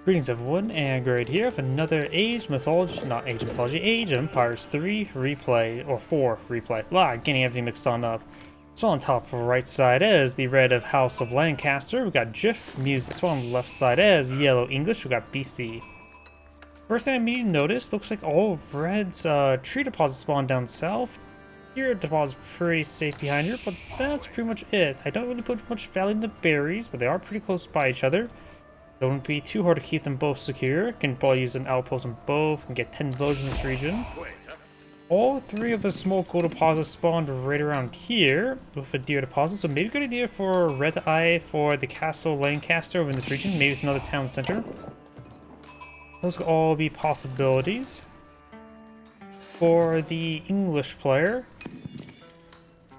Greetings everyone, and Grade here with another Age Mythology, not Age Mythology, Age of Empires 3 replay, or 4 replay. Blah, getting everything mixed on up. So on top right side is the red of House of Lancaster, we got JIF music. So on the left side is yellow English, we got Beasty. First thing I immediately noticed, looks like all of red's tree deposits spawn down south. Here deposit's pretty safe behind here, but that's pretty much it. I don't really put much value in the berries, but they are pretty close by each other. Don't be too hard to keep them both secure. Can probably use an outpost on both and get 10 villages in this region. All three of the small gold deposits spawned right around here with a deer deposit, so maybe a good idea for Red Eye for the Castle Lancaster over in this region. Maybe it's another town center. Those could all be possibilities. For the English player,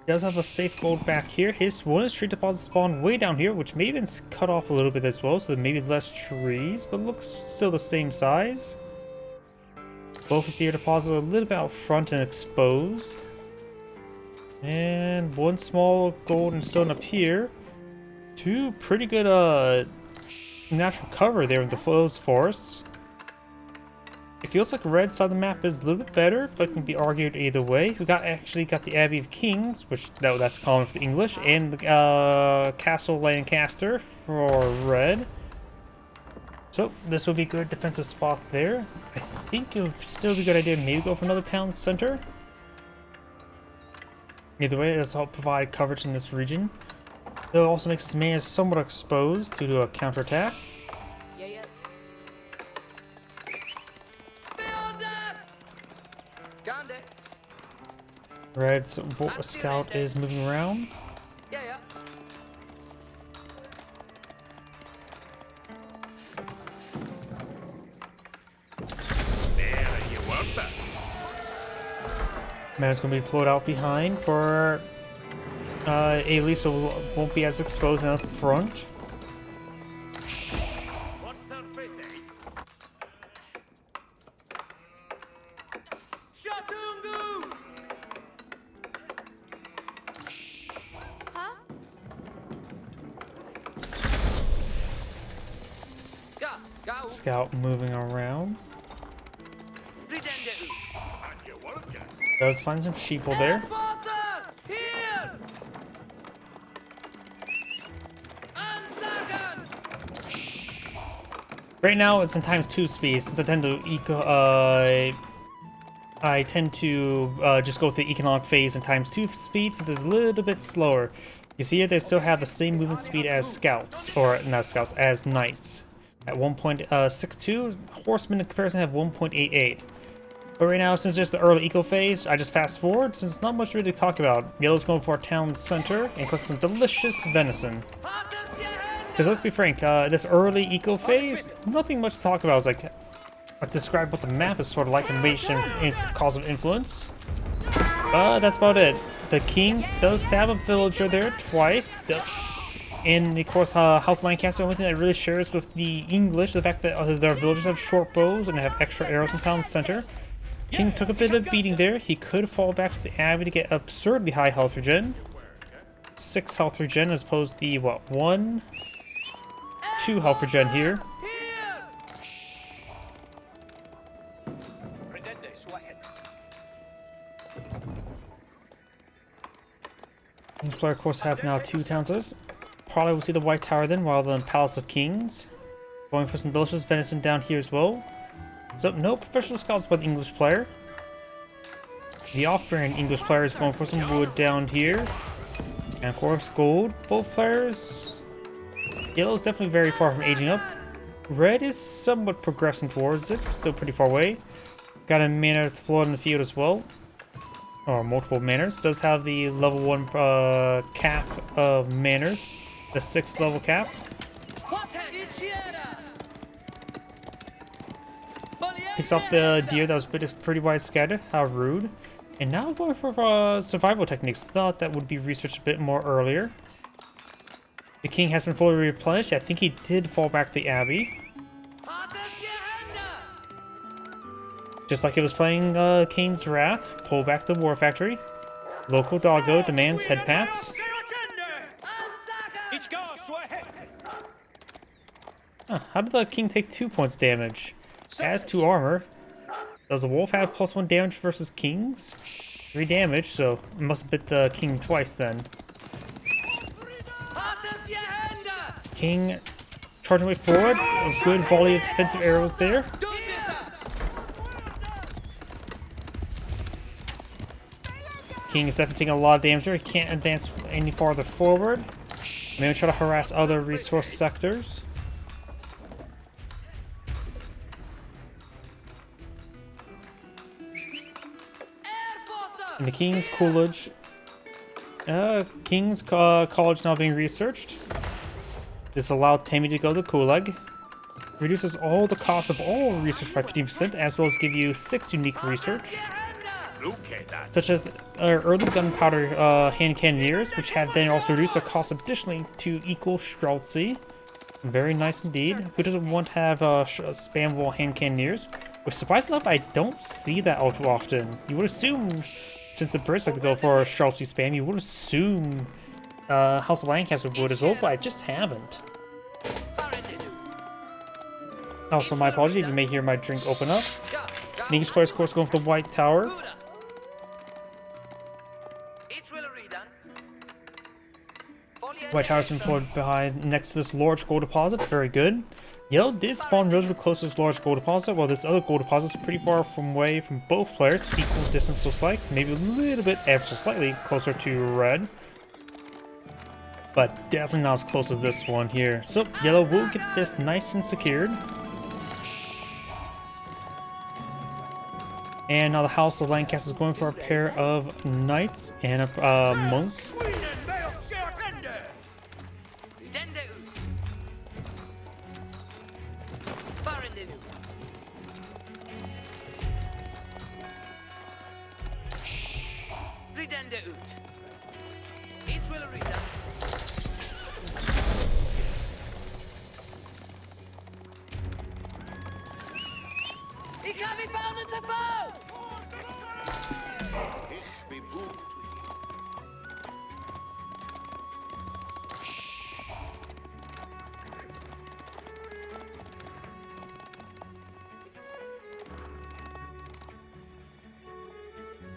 he does have a safe gold back here. His one tree deposit spawned way down here, which may have been cut off a little bit as well, so maybe less trees, but looks still the same size. Both his deer deposits are a little bit out front and exposed. And one small golden stone up here. Two pretty good natural cover there in the closed forests. It feels like red side of the map is a little bit better, but can be argued either way. We actually got the Abbey of Kings, which that's common for the English, and the Castle Lancaster for red. So this would be a good defensive spot there. I think it would still be a good idea to maybe go for another town center. Either way, this will help provide coverage in this region. It also makes this man somewhat exposed due to a counterattack. Red's scout is moving around. Man's gonna be pulled out behind for Ailey, so won't be as exposed up front. Scout moving around. Does find some sheeple there. Right now it's in ×2 speed, since I tend to just go through the economic phase in ×2 speed, since it's a little bit slower. You see here they still have the same movement speed as scouts, or not scouts, as knights. At 1.62, horsemen in comparison have 1.88. But right now, since it's just the early eco phase, I just fast forward, since not much really to talk about. Yellow's going for a town center and cook some delicious venison. Because let's be frank, this early eco phase, nothing much to talk about. It's like, I describe what the map is sort of like and nation cause of influence. That's about it. The king does stab a villager there twice. And of course, House of Lancaster, the only thing that really shares with the English, the fact that their villagers have short bows and have extra arrows in town center. King took a bit of a beating there. He could fall back to the Abbey to get absurdly high health regen. 6 health regen as opposed to the, what, 1? 2 health regen here. English player, of course, have now 2 town centers. Probably will see the White Tower then, while the Palace of Kings. Going for some delicious venison down here as well. So, no professional scouts by the English player. The off-brand English player is going for some wood down here. And of course, gold. Both players. Yellow is definitely very far from aging up. Red is somewhat progressing towards it, still pretty far away. Got a manor deployed in the field as well. Or multiple manors. Does have the level 1 cap of manors. The 6th level cap. Picks off the deer that was pretty wide scattered. How rude. And now going for survival techniques. Thought that would be researched a bit more earlier. The king has been fully replenished. I think he did fall back to the Abbey. Just like it was playing Kane's Wrath. Pull back the War Factory. Local doggo demands head pats. Huh, how did the king take 2 points damage? Has 2 armor. Does the wolf have +1 damage versus kings? 3 damage, so it must have bit the king twice then. King charging way forward. A good volley of defensive arrows there. King is definitely taking a lot of damage there. He can't advance any farther forward. Maybe try to harass other resource sectors. And the King's College. College now being researched. This allowed Tammy to go to Kulag. Reduces all the cost of all research by 15%, as well as give you 6 unique research. Such as early gunpowder hand cannoneers, which have then also reduced their cost additionally to equal Streltsy. Very nice indeed. Who doesn't want to have spammable hand cannoneers? Which, surprisingly enough, I don't see that all too often. You would assume, since the Brits like to go for Streltsy spam, you would assume House of Lancaster would as well, but I just haven't. Also, my apologies, you may hear my drink open up. The English players, of course, going for the White Tower. White Tower's been put behind next to this large gold deposit. Very good. Yellow did spawn relatively close to this large gold deposit, while this other gold deposit is pretty far away from both players. Equal distance looks like. Maybe a little bit, ever so slightly closer to red. But definitely not as close as this one here. So yellow will get this nice and secured. And now the House of Lancaster is going for a pair of knights and a monk.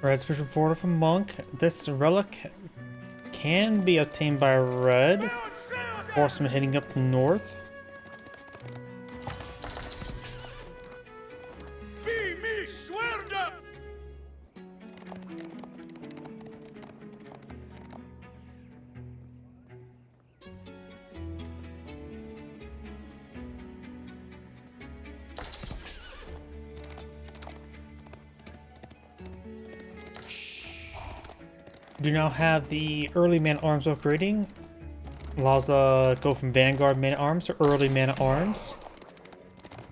Red special forward from Monk. This relic can be obtained by red. Horseman heading up north. Do now have the early man-at-arms upgrading. Allows go from Vanguard man-at-arms to early man-at-arms.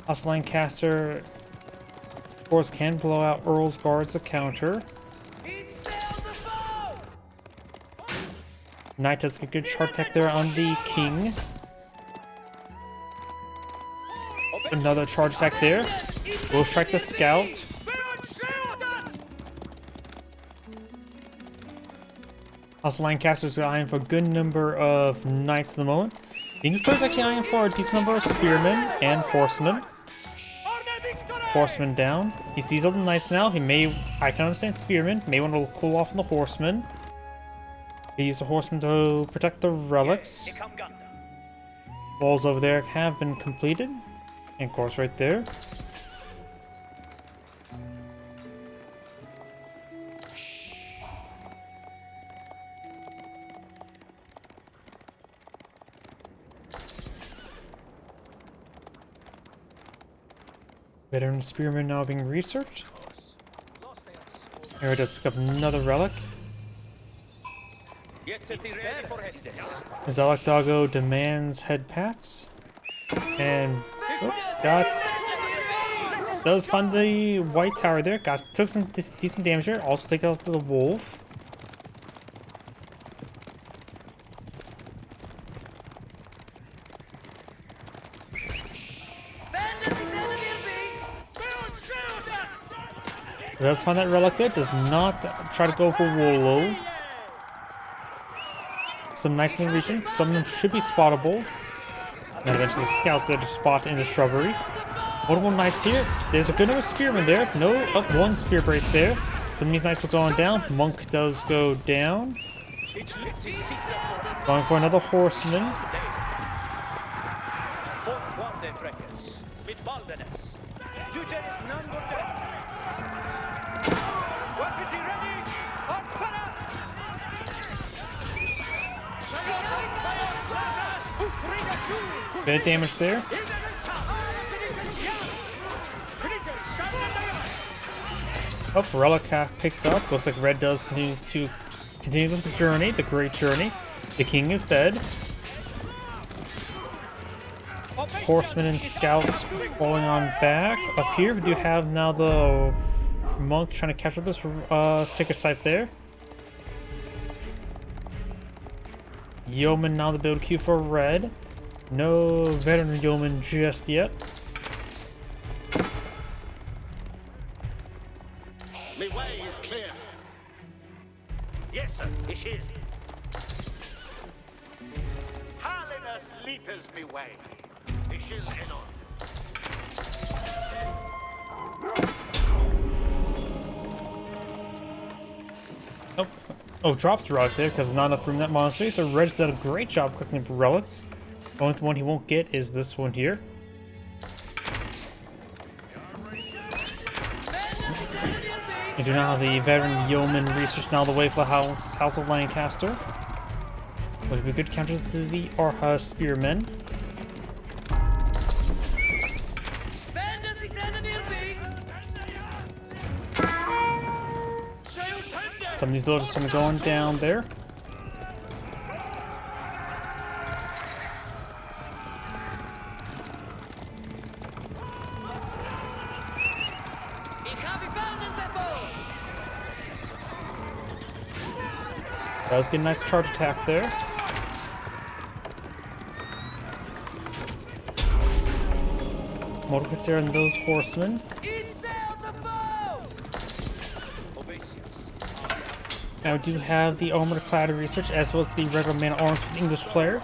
House Lancaster, of course, can blow out Earl's guards to counter. Knight has a good charge attack there on the King. Another charge attack there. Will strike the Scout. Also, Lancaster's eyeing for a good number of knights at the moment. The English player's actually eyeing for a decent number of spearmen and horsemen. Horsemen down. He sees all the knights now. He may, I can understand spearmen, may want to cool off on the horsemen. He used the horsemen to protect the relics. Walls over there have been completed. And of course right there. Veteran Spearman now being researched. Here does pick up another relic. Zalak Doggo demands head pats. And does find the White Tower there. Took some decent damage there. Also takes out to the wolf. Does find that relic there, does not try to go for Wolo. Some nice in the region, some of them should be spottable. And eventually the scouts there to spot in the shrubbery. Multiple knights here. There's a good number of spearmen there. No, up one spear brace there. Some of these knights were going down. Monk does go down. Going for another horseman. Bit of damage there. Oh, relic picked up. Looks like red does continue with the journey, the great journey. The king is dead. Horsemen and scouts falling on back. Up here, we do have now the monk trying to capture this sacred site there. Yeoman now the build queue for red. No veteran yeoman just yet. My way is clear. Yes, sir, it is. Harlinus leaders me way. It shall end on. Oh, drops a relic there because there's not enough room in that monastery. So Red's done a great job cooking up relics. The only one he won't get is this one here. We do now have the veteran yeoman research now the way for the House of Lancaster. Which would be a good counter to the spearmen. Some of these villagers are going down there. Does get a nice charge attack there. Multiple hits there on those horsemen. Now we do have the armored clad research as well as the regular man arms with English player.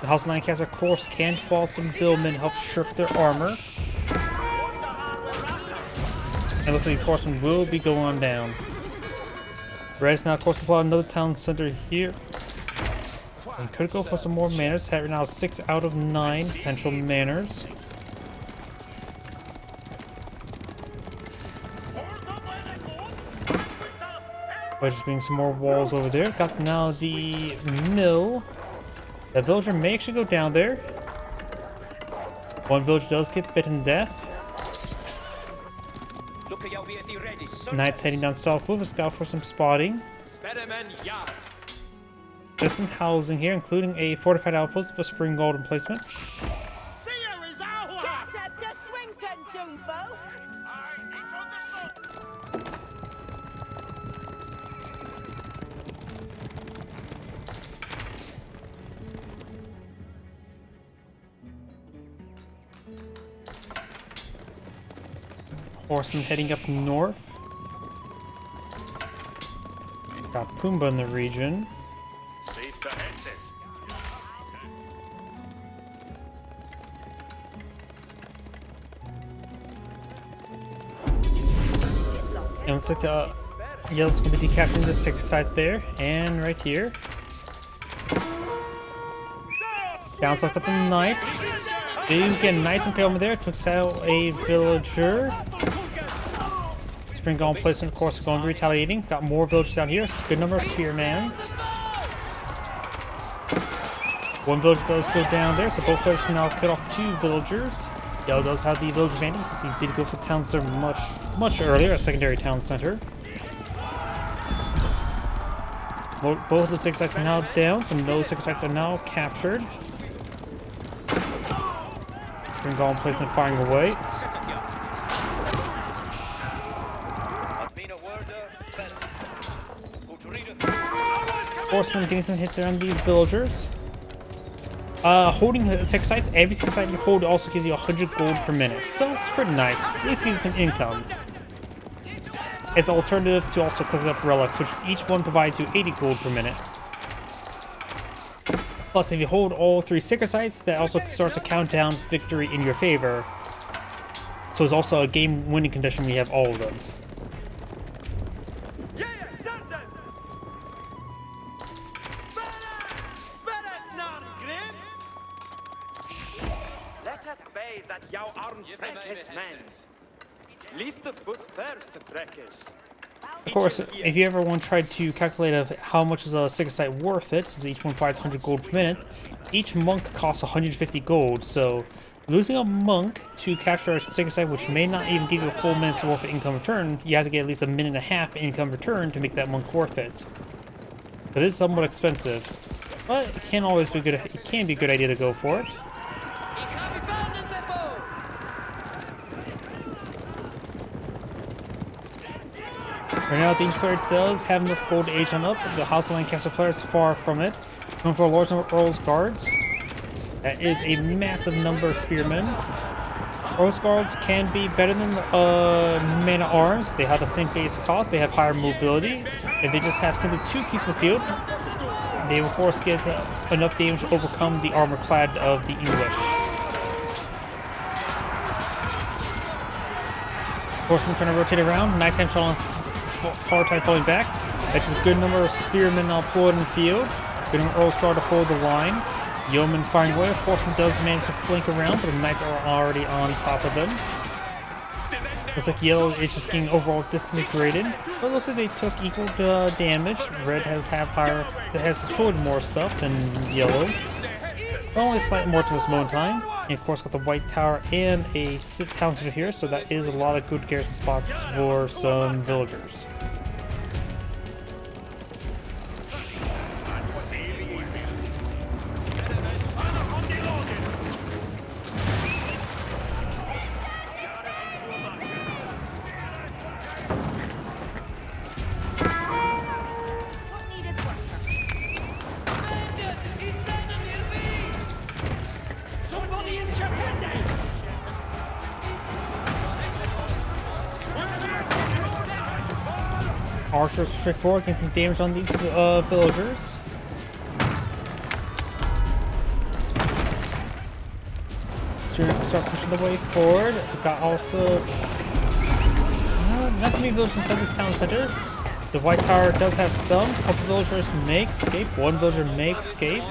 The House of Lancaster, of course, can fall some billmen, help strip their armor. And looks like these horsemen will be going down. Red's now, of course, will another town center here. And could go for some more manors. Have now 6 out of 9 potential manors. By just being some more walls over there. Got now the mill. The villager may actually go down there. One villager does get bitten to death. Knights heading down south with a scout for some spotting. Just some housing here, including a fortified outpost with a spring gold emplacement. Horsemen heading up north. Got Pumbaa in the region. And looks like yeah, it's gonna be decapturing the 6th site there, and right here. Sounds like with the knights. They get a nice impalement there. Looks out a villager. Spring golem placement, of course, going to be retaliating. Got more villagers down here. Good number of spearmans. One villager does go down there, so both players can now cut off 2 villagers. Yellow does have the village advantage since he did go for town center much earlier, a secondary town center. Both of the 6 sites are now down, so those 6 sites are now captured. Spring golem placement firing away. Horseman getting some hits there on these villagers. Holding the 6 sites, every 6 site you hold also gives you 100 gold per minute. So it's pretty nice. At least gives you some income. It's an alternative to also clicking up relics, which each one provides you 80 gold per minute. Plus, if you hold all 3 secret sites, that also starts to count down victory in your favor. So it's also a game-winning condition when you have all of them. Let us bay that jou arm Frankes mens. Leave the foot first, Frankes. Of course, if you ever want to try to calculate of how much is a secret site worth it, since each one provides 100 gold per minute, each monk costs 150 gold, so losing a monk to capture a secret site, which may not even give you a full minute's worth of income return, you have to get at least a minute and a half income return to make that monk worth it. It is somewhat expensive, but it can always be good. It can be a good idea to go for it. Right now, the Ancient player does have enough gold to Agion up. The House of Lancaster player is far from it. Going for a large number of Earl's Guards. That is a massive number of Spearmen. Earl's Guards can be better than mana arms. They have the same base cost. They have higher mobility. If they just have simply 2 keeps in the field, they will of course get enough damage to overcome the armor clad of the English. Of course, we're trying to rotate around. Nice time shot on hard time falling back. That's just a good number of spearmen deployed in the field. Good number of Earl's Guard to hold the line. Yeoman firing away. Horseman does manage to flank around, but the knights are already on top of them. Looks like yellow is just getting overall disintegrated. But it looks like they took equal damage. Red has destroyed more stuff than yellow. But only slightly more to this moment in time. And of course got the white tower and a town center here, so that is a lot of good garrison spots for some villagers. Archers straight forward, getting some damage on these villagers. Spearmen can start pushing the way forward. We've got also not too many villagers inside this town center. The white tower does have some. A couple villagers may escape. One villager may escape.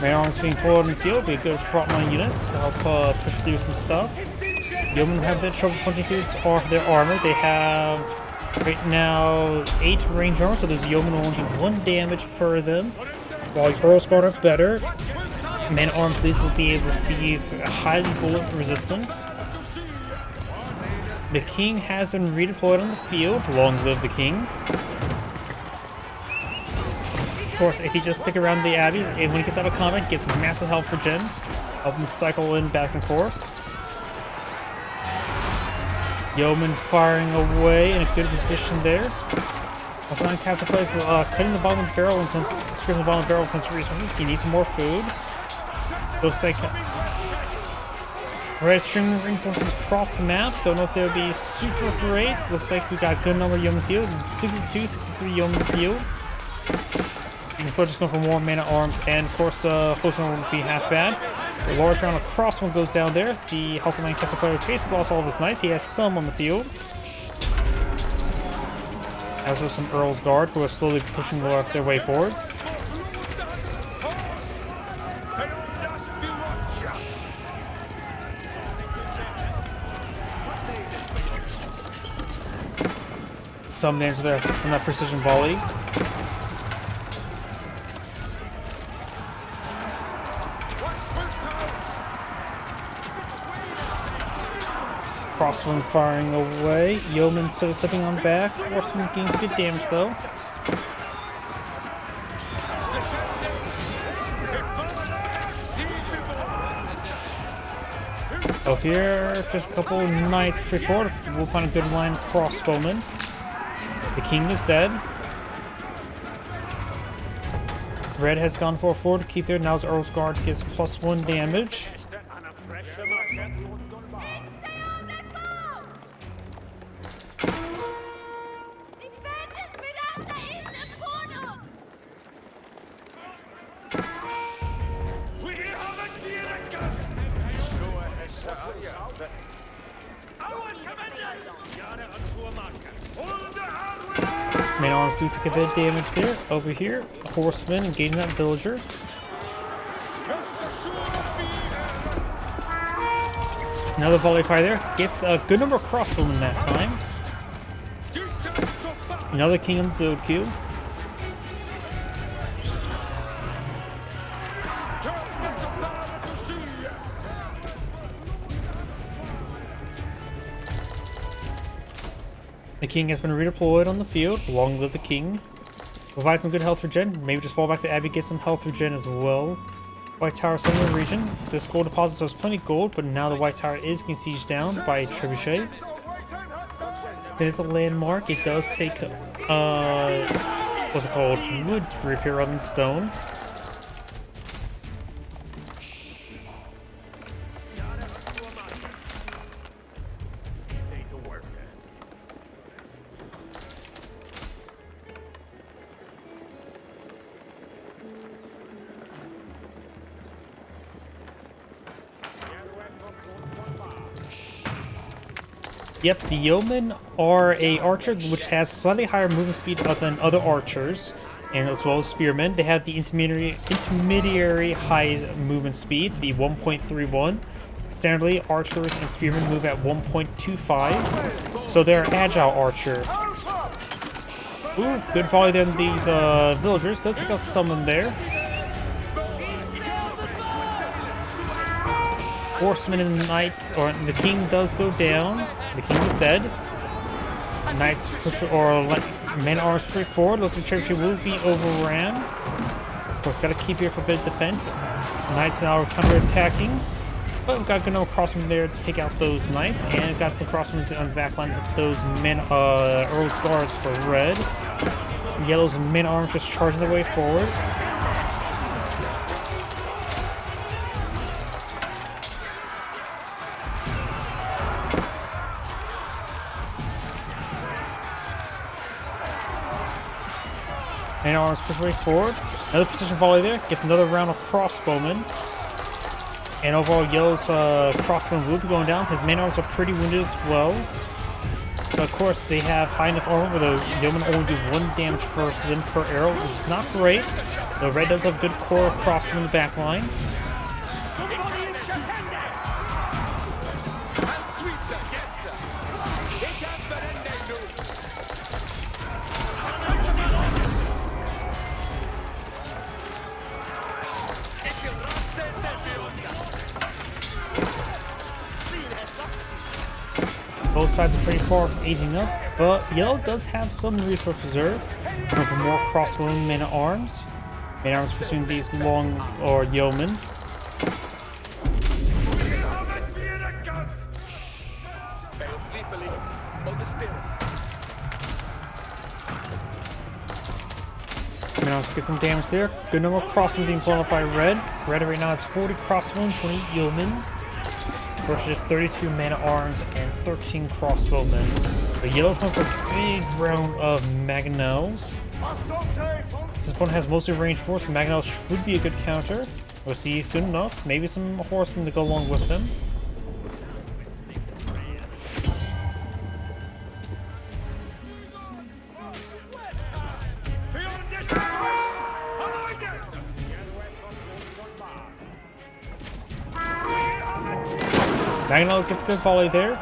Man arms being pulled in the field, be a good frontline unit to help push through some stuff. Yeomen have a bit of trouble punching through their armor. They have right now 8 range armor, so those yeomen will only do 1 damage per them. While your Earl's Guard are better, man arms these will be able to be highly bullet resistant. The king has been redeployed on the field. Long live the king. Of course, if he just stick around the abbey, and when he gets out of combat, he gets massive help for Jin. Help him cycle in back and forth. Yeoman firing away in a good position there. Also, Lancaster plays cutting the bottom of the barrel and stripping the bottom of the barrel when it comes to resources. He needs some more food. Looks like Red streaming reinforcements across the map. Don't know if they'll be super great. Looks like we got a good number of yeoman field. 62, 63 yeoman field. And of course, just going for more mana arms, and of course, Horseman won't be half bad. The large round across one goes down there. The House of Lancaster player basically lost all of his knights. He has some on the field. As well as some Earl's Guard who are slowly pushing their way forward. Some damage there from that precision volley. Crosswind firing away. Yeoman sort of sitting on back. Horseman gains good damage though. Oh, here, just a couple knights straight forward. We'll find a good line of crossbowmen. The king is dead. Red has gone forward to keep there. Now his Earl's Guard gets +1 damage. Main arms do take a bit of damage there. Over here, horseman engaging that villager. Another volley fire there. Gets a good number of crossbowmen that time. Another king on the build queue. The king has been redeployed on the field. Long live the king. Provide some good health regen. Maybe just fall back to Abbey, get some health regen as well. White Tower Summer region. This gold deposit has plenty of gold, but now the White Tower is getting sieged down by a trebuchet. It is a landmark. It does take, what's it called? Wood repair rather than stone. Yep, the yeomen are a archer which has slightly higher movement speed than other archers, and as well as spearmen. They have the intermediary high movement speed, the 1.31. Standardly, archers and spearmen move at 1.25, so they're agile archer. Ooh, good volley there on these villagers. Does take out someone there. Horseman and the knight, or the king does go down. The king is dead. Knights push, or men arms push forward. Looks like trebuchet will be overran. Of course, got to keep here for a bit of defense. Knights now are counter-attacking. But we've got good no crossmen there to take out those knights, and got some crossmen on the back line to hit those men, Earl's guards for red. Yellow's men arms just charging their way forward. Main arms push way forward. Another precision volley there. Gets another round of crossbowmen. And overall, Yellow's crossbowman will be going down. His main arms are pretty wounded as well. But of course, they have high enough armor where the yeomen only do 1 damage versus them per arrow, which is not great. The red does have good core crossbowmen in the back line. Both sides are pretty far from aging up, but Yellow does have some resource reserves for more crossbowmen men at arms. Men at arms pursuing these long or yeomen. Men at arms get some damage there. Good number of crossbowmen being blown up by Red. Red right now has 40 crossbowmen, 20 yeomen. Versus just 32 men-at-arms and 13 crossbowmen. The Yellow's going for a big round of Mangonels. This opponent has mostly ranged force. Mangonels would be a good counter. We'll see soon enough. Maybe some horsemen to go along with them. Mangonel gets a good volley there.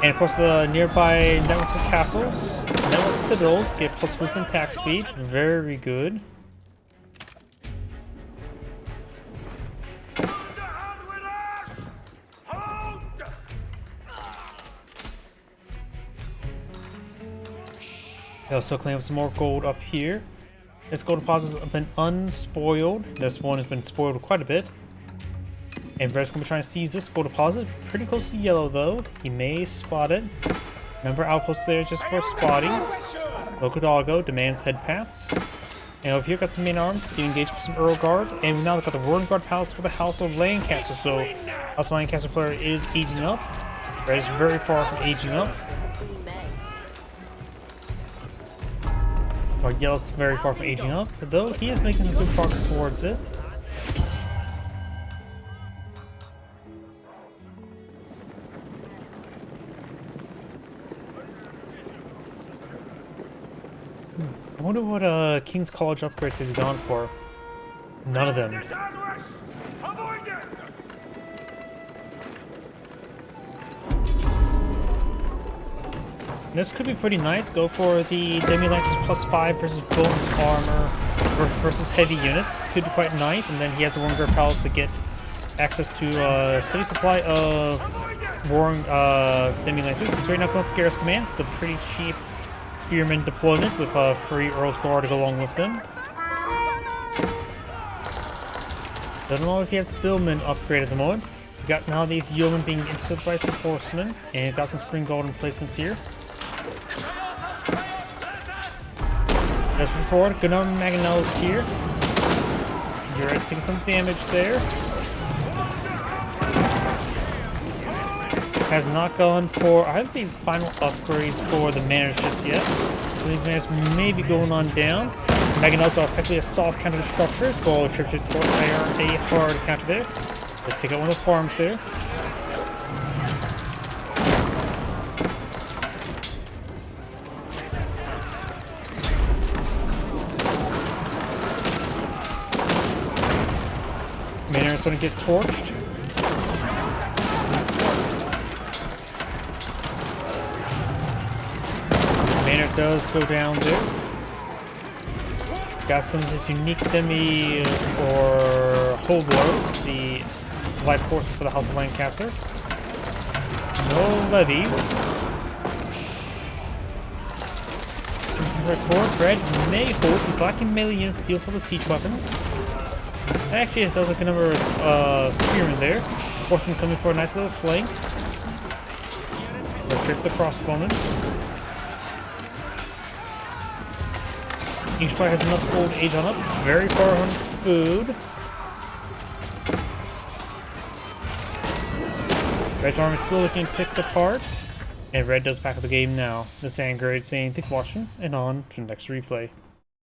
And of course the nearby network of castles, network citadels get plus boost and attack speed. Very good. They'll still clean up some more gold up here. This gold deposit has been unspoiled. This one has been spoiled quite a bit. And Red's going to be trying to seize this gold deposit. Pretty close to Yellow, though. He may spot it. Remember, outpost there just for spotting. Local Doggo demands head pats. And over here, got some main arms. Getting engaged with some Earl Guard. And now they've got the Roaring Guard Palace for the House of Lancaster. So, House of Lancaster player is aging up. Red is very far from aging up. Or Yellow's very far from aging up. Though, he is making some good progress towards it. wonder what King's College upgrades he's gone for. None of them. This could be pretty nice. Go for the Demi Lances +5 versus bonus armor versus heavy units. Could be quite nice. And then he has the Warrior Palace to get access to a steady supply of Warring Demi Lancers. He's right now going for Garrus Commands. It's a pretty cheap Spearman deployment with a free Earl's Guard to go along with them. Don't know if he has Billman upgrade at the moment. We got now these Yeomen being intercepted by some Horsemen, and got some Spring Golden placements here. As before, Gunnar Maganel's here. You're taking some damage there. Has not gone for either of these final upgrades for the manners just yet. So these manners may be going on down. Maganels are effectively a soft counter to structures, while Churches, of course, are a hard counter there. Let's take out one of the farms there. Maynard's going to get torched. Maynard does go down there. Got some of his unique demi or hold blows, the light force for the House of Lancaster. No levies. Record, Red may hold. He's lacking melee units to deal for the siege weapons. Actually, it does look a number of spearmen there. Horseman coming for a nice little flank. Go straight for the crossbowman. Each player has enough gold age on up. Very far on food. Red's arm is still looking picked apart. And Red does pack up the game now. This is Angry saying thanks for watching, and on to the next replay.